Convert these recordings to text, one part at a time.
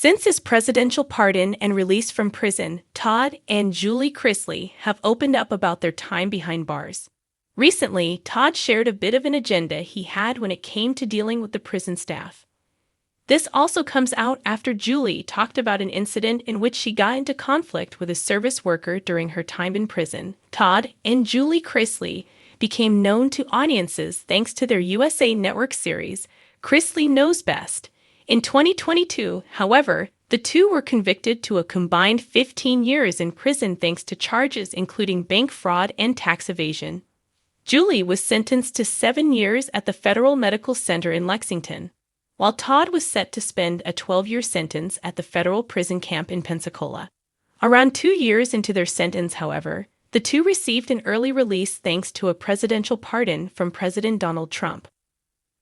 Since his presidential pardon and release from prison, Todd and Julie Chrisley have opened up about their time behind bars. Recently, Todd shared a bit of an agenda he had when it came to dealing with the prison staff. This also comes out after Julie talked about an incident in which she got into conflict with a service worker during her time in prison. Todd and Julie Chrisley became known to audiences thanks to their USA Network series, Chrisley Knows Best. In 2022, however, the two were convicted to a combined 15 years in prison thanks to charges including bank fraud and tax evasion. Julie was sentenced to 7 years at the Federal Medical Center in Lexington, while Todd was set to spend a 12-year sentence at the federal prison camp in Pensacola. Around 2 years into their sentence, however, the two received an early release thanks to a presidential pardon from President Donald Trump.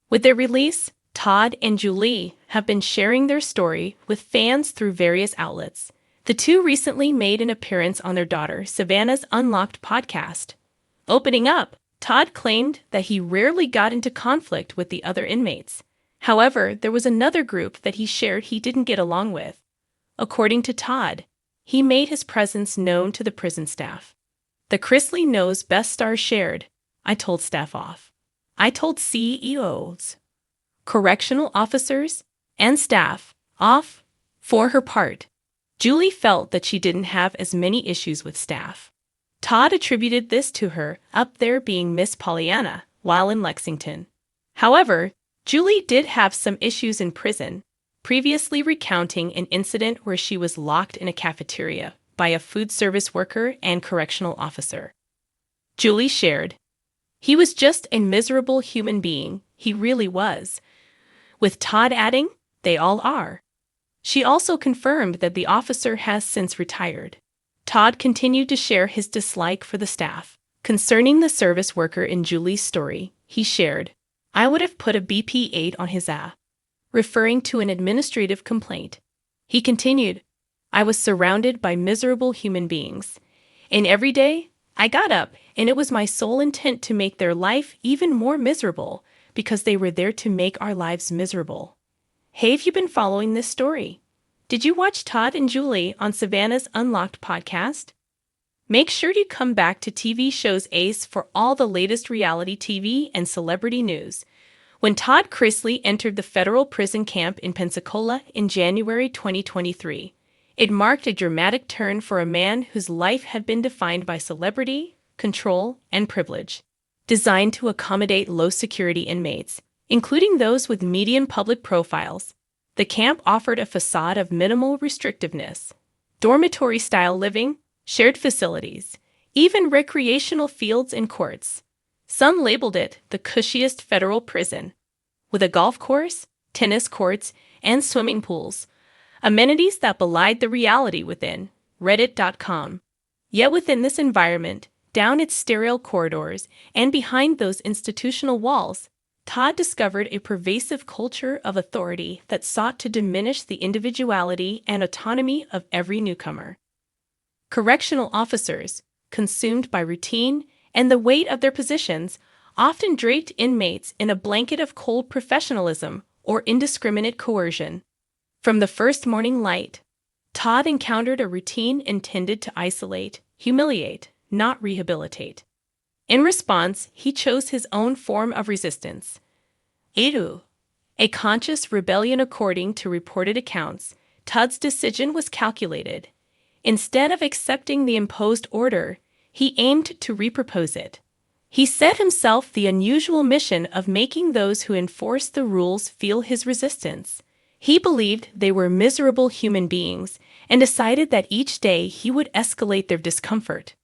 With their release, Todd and Julie have been sharing their story with fans through various outlets. The two recently made an appearance on their daughter Savannah's Unlocked podcast. Opening up, Todd claimed that he rarely got into conflict with the other inmates. However, there was another group that he shared he didn't get along with. According to Todd, he made his presence known to the prison staff. The Chrisley Knows Best star shared, "I told staff off. I told CEOs, correctional officers, and staff off." For her part, Julie felt that she didn't have as many issues with staff. Todd attributed this to her up there being Miss Pollyanna while in Lexington. However, Julie did have some issues in prison, previously recounting an incident where she was locked in a cafeteria by a food service worker and correctional officer. Julie shared, "He was just a miserable human being, he really was," with Todd adding, "They all are." She also confirmed that the officer has since retired. Todd continued to share his dislike for the staff. Concerning the service worker in Julie's story, he shared, "I would have put a BP-8 on his ass," referring to an administrative complaint. He continued, "I was surrounded by miserable human beings. And every day, I got up, and it was my sole intent to make their life even more miserable, because they were there to make our lives miserable." Hey, have you been following this story? Did you watch Todd and Julie on Savannah's Unlocked podcast? Make sure you come back to TV Shows Ace for all the latest reality TV and celebrity news. When Todd Chrisley entered the federal prison camp in Pensacola in January 2023, it marked a dramatic turn for a man whose life had been defined by celebrity, control, and privilege. Designed to accommodate low-security inmates, including those with median public profiles, the camp offered a facade of minimal restrictiveness, dormitory-style living, shared facilities, even recreational fields and courts. Some labeled it the cushiest federal prison, with a golf course, tennis courts, and swimming pools, amenities that belied the reality within. Reddit.com. Yet within this environment, down its sterile corridors, and behind those institutional walls, Todd discovered a pervasive culture of authority that sought to diminish the individuality and autonomy of every newcomer. Correctional officers, consumed by routine and the weight of their positions, often draped inmates in a blanket of cold professionalism or indiscriminate coercion. From the first morning light, Todd encountered a routine intended to isolate, humiliate, not rehabilitate. In response, he chose his own form of resistance. A conscious rebellion. According to reported accounts, Todd's decision was calculated. Instead of accepting the imposed order, he aimed to repropose it. He set himself the unusual mission of making those who enforced the rules feel his resistance. He believed they were miserable human beings and decided that each day he would escalate their discomfort,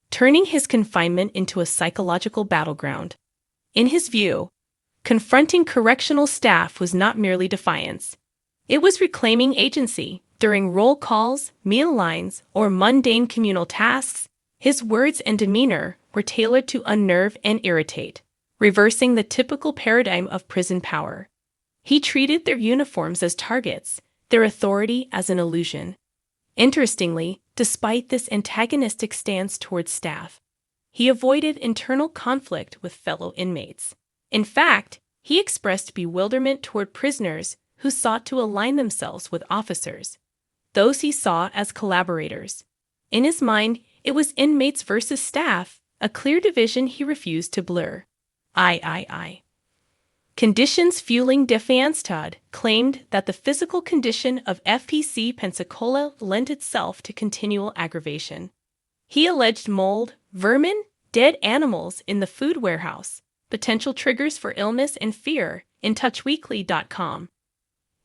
turning his confinement into a psychological battleground. In his view, confronting correctional staff was not merely defiance. It was reclaiming agency. During roll calls, meal lines, or mundane communal tasks, his words and demeanor were tailored to unnerve and irritate, reversing the typical paradigm of prison power. He treated their uniforms as targets, their authority as an illusion. Interestingly, despite this antagonistic stance towards staff, he avoided internal conflict with fellow inmates. In fact, he expressed bewilderment toward prisoners who sought to align themselves with officers, those he saw as collaborators. In his mind, it was inmates versus staff, a clear division he refused to blur. I. Conditions fueling defiance. Todd claimed that the physical condition of FPC Pensacola lent itself to continual aggravation. He alleged mold, vermin, dead animals in the food warehouse, potential triggers for illness and fear, in touchweekly.com.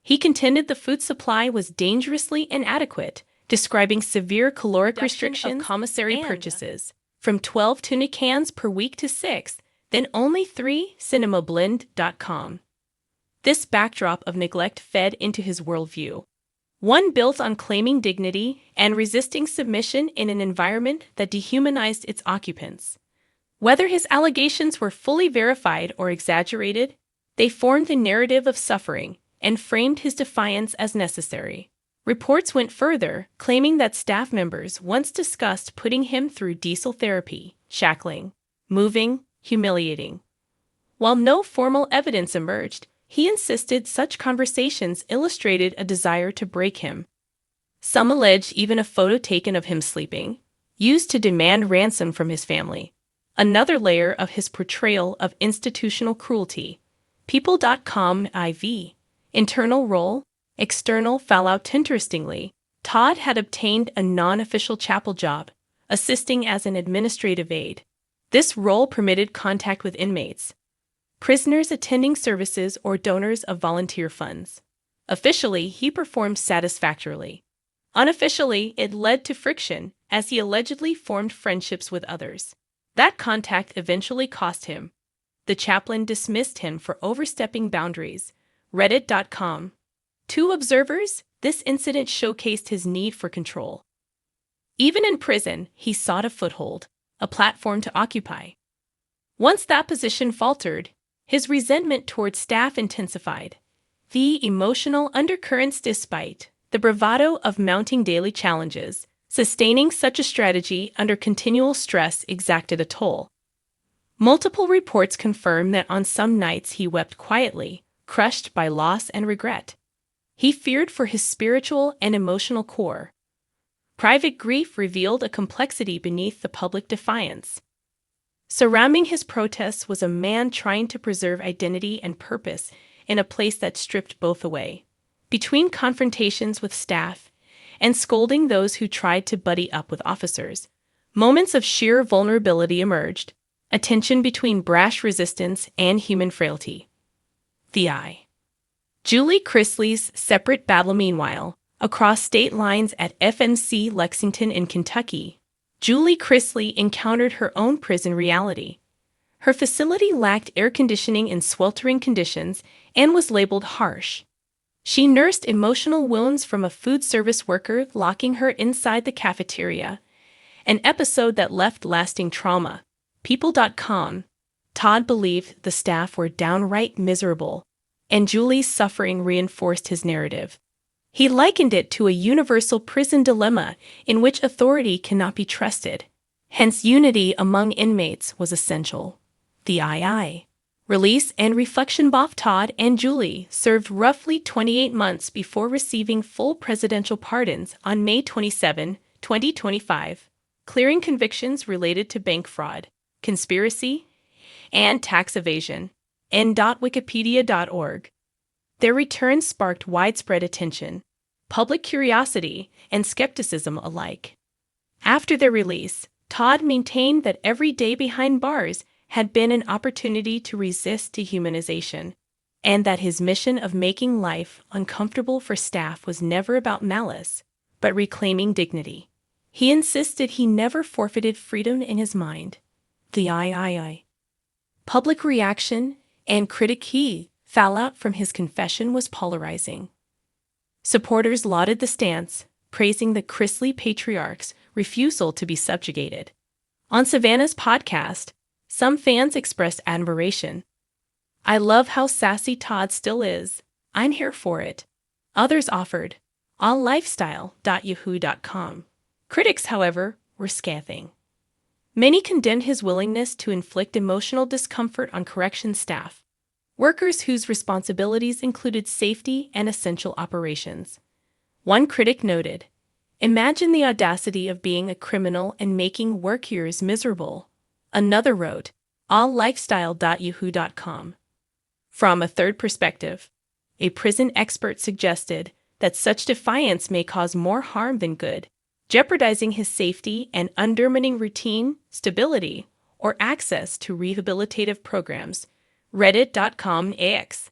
He contended the food supply was dangerously inadequate, describing severe caloric restrictions of commissary purchases, from 12 tuna cans per week to 6, then only 3, cinemablend.com. This backdrop of neglect fed into his worldview, one built on claiming dignity and resisting submission in an environment that dehumanized its occupants. Whether his allegations were fully verified or exaggerated, they formed the narrative of suffering and framed his defiance as necessary. Reports went further, claiming that staff members once discussed putting him through diesel therapy, shackling, moving, humiliating. While no formal evidence emerged, he insisted such conversations illustrated a desire to break him. Some alleged even a photo taken of him sleeping, used to demand ransom from his family. Another layer of his portrayal of institutional cruelty. People.com IV. Internal role, external fallout. Interestingly, Todd had obtained a non-official chapel job, assisting as an administrative aide. This role permitted contact with inmates, prisoners attending services, or donors of volunteer funds. Officially, he performed satisfactorily. Unofficially, it led to friction, as he allegedly formed friendships with others. That contact eventually cost him. The chaplain dismissed him for overstepping boundaries. Reddit.com. To observers, this incident showcased his need for control. Even in prison, he sought a foothold, a platform to occupy. Once that position faltered, his resentment toward staff intensified. The emotional undercurrents. Despite the bravado of mounting daily challenges, sustaining such a strategy under continual stress exacted a toll. Multiple reports confirm that on some nights he wept quietly, crushed by loss and regret. He feared for his spiritual and emotional core. Private grief revealed a complexity beneath the public defiance. Surrounding his protests was a man trying to preserve identity and purpose in a place that stripped both away. Between confrontations with staff and scolding those who tried to buddy up with officers, moments of sheer vulnerability emerged, a tension between brash resistance and human frailty. Julie Chrisley's separate battle. Meanwhile, across state lines at FNC Lexington in Kentucky, Julie Chrisley encountered her own prison reality. Her facility lacked air conditioning in sweltering conditions and was labeled harsh. She nursed emotional wounds from a food service worker locking her inside the cafeteria, an episode that left lasting trauma. People.com. Todd believed the staff were downright miserable, and Julie's suffering reinforced his narrative. He likened it to a universal prison dilemma in which authority cannot be trusted. Hence, unity among inmates was essential. Release and reflection. Both Todd and Julie served roughly 28 months before receiving full presidential pardons on May 27, 2025, clearing convictions related to bank fraud, conspiracy, and tax evasion. N.Wikipedia.org. Their return sparked widespread attention, public curiosity, and skepticism alike. After their release, Todd maintained that every day behind bars had been an opportunity to resist dehumanization, and that his mission of making life uncomfortable for staff was never about malice, but reclaiming dignity. He insisted he never forfeited freedom in his mind. Public reaction and critique. Fallout from his confession was polarizing. Supporters lauded the stance, praising the Chrisley patriarch's refusal to be subjugated. On Savannah's podcast, some fans expressed admiration. "I love how sassy Todd still is. I'm here for it." Others offered, alllifestyle.yahoo.com. Critics, however, were scathing. Many condemned his willingness to inflict emotional discomfort on corrections staff. workers whose responsibilities included safety and essential operations. One critic noted, "Imagine the audacity of being a criminal and making work years miserable." Another wrote, alllifestyle.yahoo.com. From a third perspective, a prison expert suggested that such defiance may cause more harm than good, jeopardizing his safety and undermining routine, stability, or access to rehabilitative programs. Reddit.com/AX.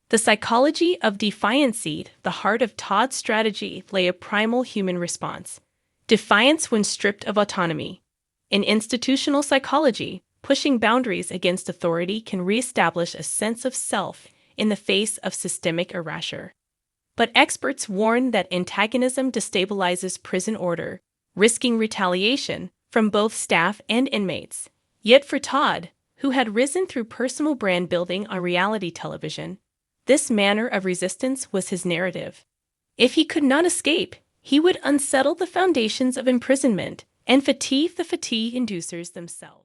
The psychology of defiance. The heart of Todd's strategy lay a primal human response: defiance when stripped of autonomy. In institutional psychology, pushing boundaries against authority can reestablish a sense of self in the face of systemic erasure. But experts warn that antagonism destabilizes prison order, risking retaliation from both staff and inmates. Yet for Todd, who had risen through personal brand building on reality television, this manner of resistance was his narrative. If he could not escape, he would unsettle the foundations of imprisonment and fatigue the fatigue inducers themselves.